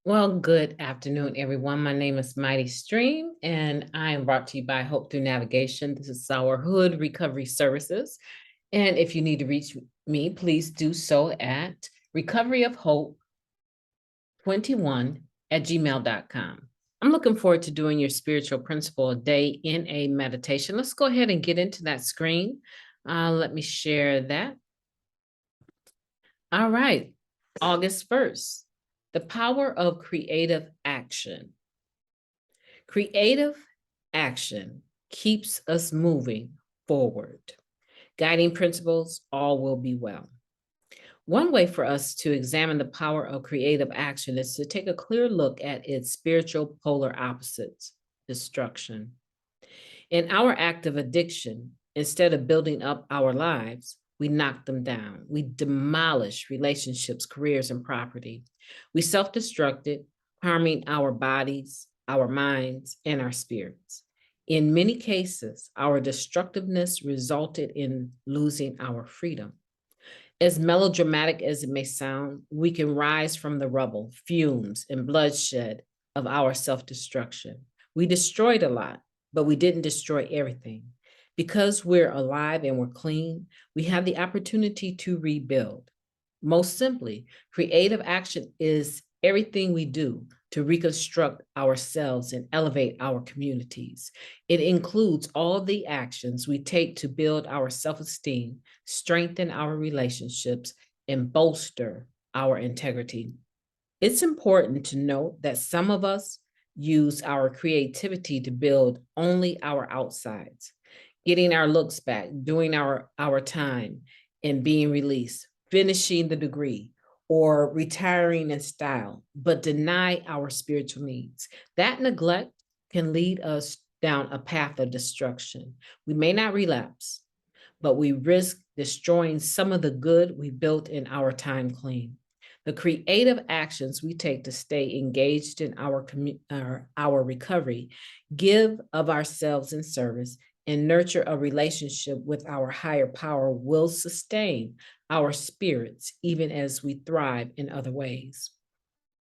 Well, good afternoon, everyone. My name is Mighty Stream, and I am brought to you by Hope Through Navigation. This is our Hood Recovery Services. And if you need to reach me, please do so at recoveryofhope21@gmail.com. I'm looking forward to doing your spiritual principle a day in a meditation. Let's go ahead and get into that screen. Let me share that. All right, August 1st, the power of creative action. Creative action keeps us moving forward. Guiding principles, all will be well. One way for us to examine the power of creative action is to take a clear look at its spiritual polar opposites, destruction. In our act of addiction, instead of building up our lives, we knock them down. We demolish relationships, careers, and property. We self-destructed, harming our bodies, our minds, and our spirits. In many cases, our destructiveness resulted in losing our freedom. As melodramatic as it may sound, we can rise from the rubble, fumes, and bloodshed of our self-destruction. We destroyed a lot, but we didn't destroy everything. Because we're alive and we're clean, we have the opportunity to rebuild. Most simply, creative action is everything we do to reconstruct ourselves and elevate our communities. It includes all the actions we take to build our self-esteem, strengthen our relationships, and bolster our integrity. It's important to note that some of us use our creativity to build only our outsides, getting our looks back, doing our time, and being released, finishing the degree, or retiring in style, but deny our spiritual needs. That neglect can lead us down a path of destruction. We may not relapse, but we risk destroying some of the good we built in our time clean. The creative actions we take to stay engaged in our recovery, give of ourselves in service, and nurture a relationship with our higher power will sustain our spirits even as we thrive in other ways.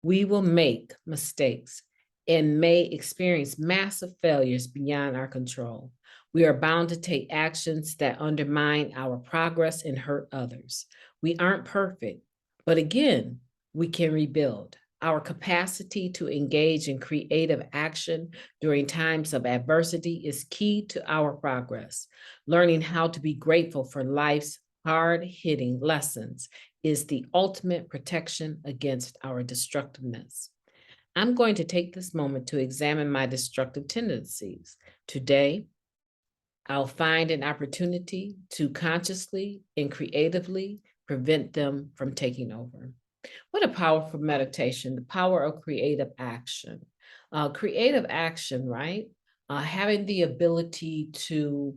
We will make mistakes and may experience massive failures beyond our control. We are bound to take actions that undermine our progress and hurt others. We aren't perfect, but again, we can rebuild. Our capacity to engage in creative action during times of adversity is key to our progress. Learning how to be grateful for life's hard-hitting lessons is the ultimate protection against our destructiveness. I'm going to take this moment to examine my destructive tendencies. Today, I'll find an opportunity to consciously and creatively prevent them from taking over. What a powerful meditation, the power of creative action. Creative action, right? Having the ability to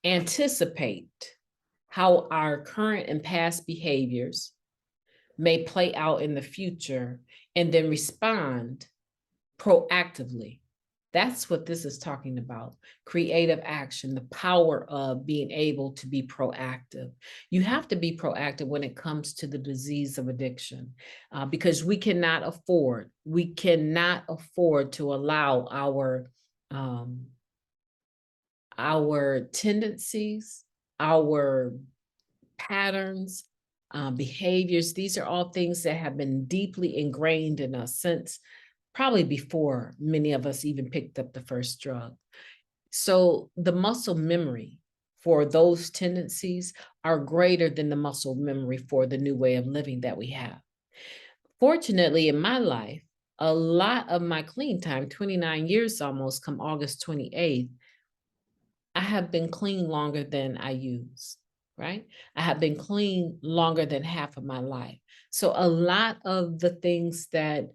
anticipate how our current and past behaviors may play out in the future and then respond proactively. That's what this is talking about. Creative action, the power of being able to be proactive. You have to be proactive when it comes to the disease of addiction, because we cannot afford to allow our tendencies, our patterns, behaviors. These are all things that have been deeply ingrained in us since probably before many of us even picked up the first drug. So the muscle memory for those tendencies are greater than the muscle memory for the new way of living that we have. Fortunately, in my life, a lot of my clean time, 29 years almost, come August 28th, I have been clean longer than I use, right? I have been clean longer than half of my life. So a lot of the things that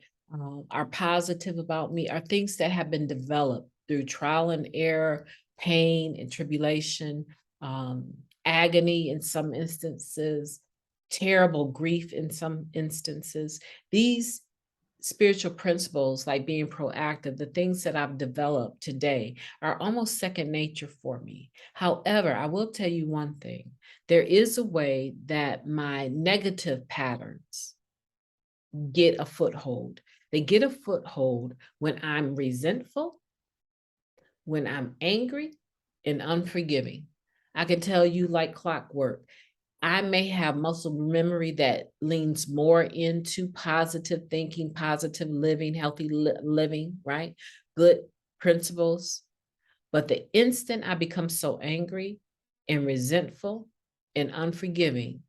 are positive about me are things that have been developed through trial and error, pain and tribulation, agony in some instances, terrible grief in some instances. These spiritual principles, like being proactive, the things that I've developed today are almost second nature for me. However, I will tell you one thing. There is a way that my negative patterns get a foothold. They get a foothold when I'm resentful, when I'm angry and unforgiving. I can tell you like clockwork, I may have muscle memory that leans more into positive thinking, positive living, healthy living, right? Good principles. But the instant I become so angry and resentful and unforgiving,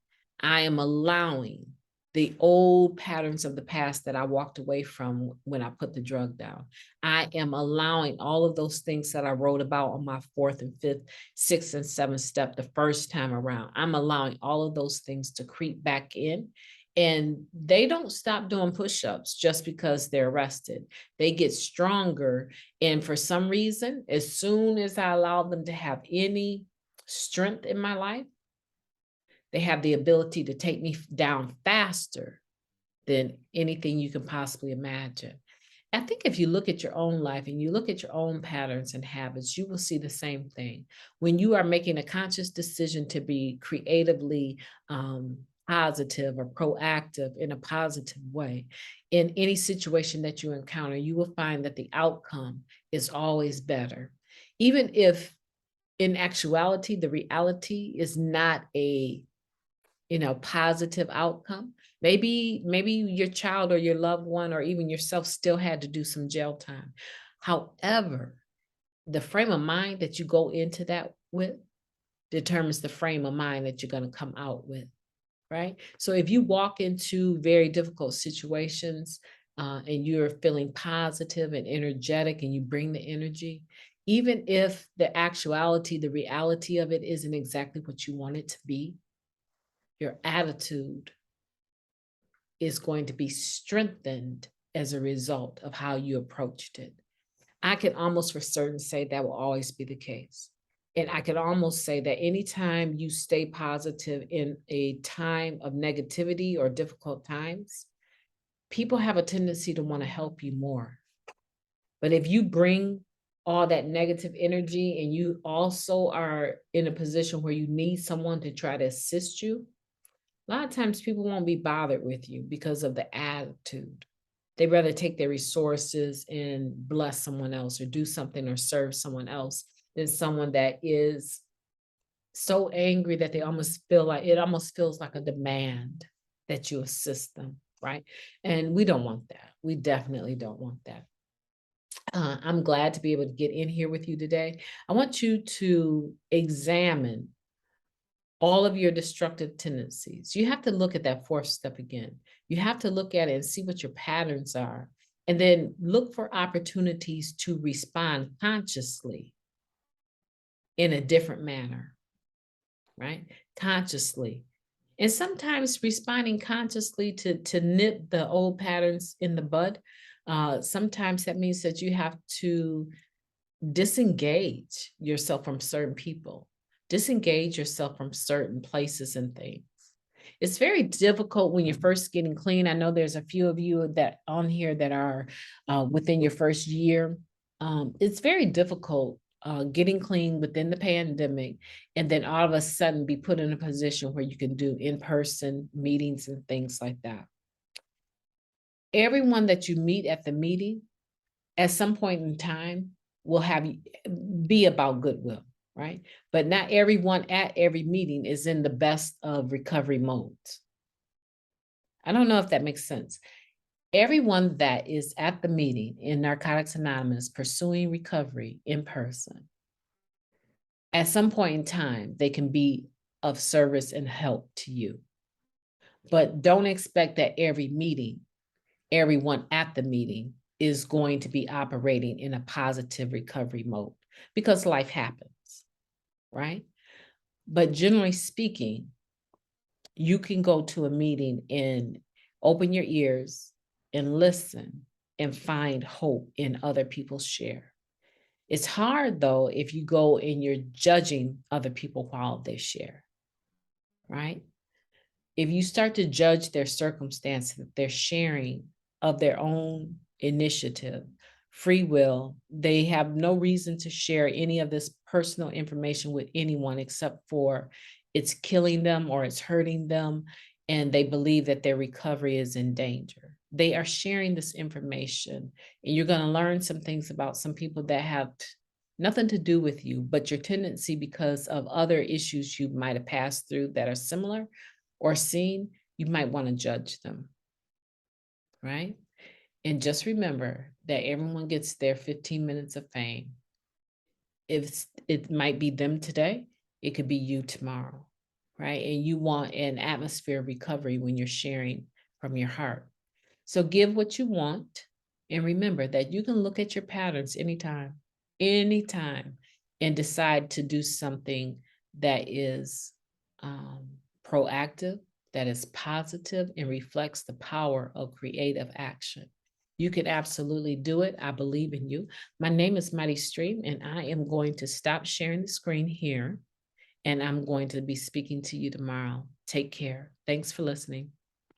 I am allowing the old patterns of the past that I walked away from when I put the drug down. I am allowing all of those things that I wrote about on my fourth and fifth, sixth and seventh step the first time around. I'm allowing all of those things to creep back in. And they don't stop doing push-ups just because they're arrested. They get stronger. And for some reason, as soon as I allow them to have any strength in my life, they have the ability to take me down faster than anything you can possibly imagine. I think if you look at your own life and you look at your own patterns and habits, you will see the same thing. When you are making a conscious decision to be creatively positive or proactive in a positive way, in any situation that you encounter, you will find that the outcome is always better. Even if in actuality, the reality is not a positive outcome. Maybe your child or your loved one or even yourself still had to do some jail time. However, the frame of mind that you go into that with determines the frame of mind that you're going to come out with, right? So if you walk into very difficult situations and you're feeling positive and energetic and you bring the energy, even if the actuality, the reality of it isn't exactly what you want it to be, your attitude is going to be strengthened as a result of how you approached it. I can almost for certain say that will always be the case. And I could almost say that anytime you stay positive in a time of negativity or difficult times, people have a tendency to want to help you more. But if you bring all that negative energy and you also are in a position where you need someone to try to assist you, a lot of times people won't be bothered with you because of the attitude. They'd rather take their resources and bless someone else or do something or serve someone else than someone that is so angry that they almost feel like it almost feels like a demand that you assist them, right? And we don't want that. We definitely don't want that. I'm glad to be able to get in here with you today. I want you to examine all of your destructive tendencies. You have to look at that fourth step again. You have to look at it and see what your patterns are, and then look for opportunities to respond consciously in a different manner, right? Consciously. And sometimes responding consciously to nip the old patterns in the bud, sometimes that means that you have to disengage yourself from certain people, disengage yourself from certain places and things. It's very difficult when you're first getting clean. I know there's a few of you that on here that are within your first year. It's very difficult getting clean within the pandemic and then all of a sudden be put in a position where you can do in-person meetings and things like that. Everyone that you meet at the meeting at some point in time will have be about goodwill, right? But not everyone at every meeting is in the best of recovery modes. I don't know if that makes sense. Everyone that is at the meeting in Narcotics Anonymous pursuing recovery in person, at some point in time, they can be of service and help to you. But don't expect that every meeting, everyone at the meeting is going to be operating in a positive recovery mode because life happens, right? But generally speaking, you can go to a meeting and open your ears and listen and find hope in other people's share. It's hard though if you go and you're judging other people while they share, right? If you start to judge their circumstances, their sharing of their own initiative, free will, they have no reason to share any of this personal information with anyone except for it's killing them or it's hurting them, and they believe that their recovery is in danger. they are sharing this information, and you're going to learn some things about some people that have nothing to do with you, but your tendency, because of other issues you might have passed through that are similar or seen, you might want to judge them, right? And just remember that everyone gets their 15 minutes of fame. If it might be them today, it could be you tomorrow, right? And you want an atmosphere of recovery when you're sharing from your heart. So give what you want, and remember that you can look at your patterns anytime, and decide to do something that is proactive, that is positive, and reflects the power of creative action. You can absolutely do it. I believe in you. My name is MightyStream, and I am going to stop sharing the screen here, and I'm going to be speaking to you tomorrow. Take care. Thanks for listening.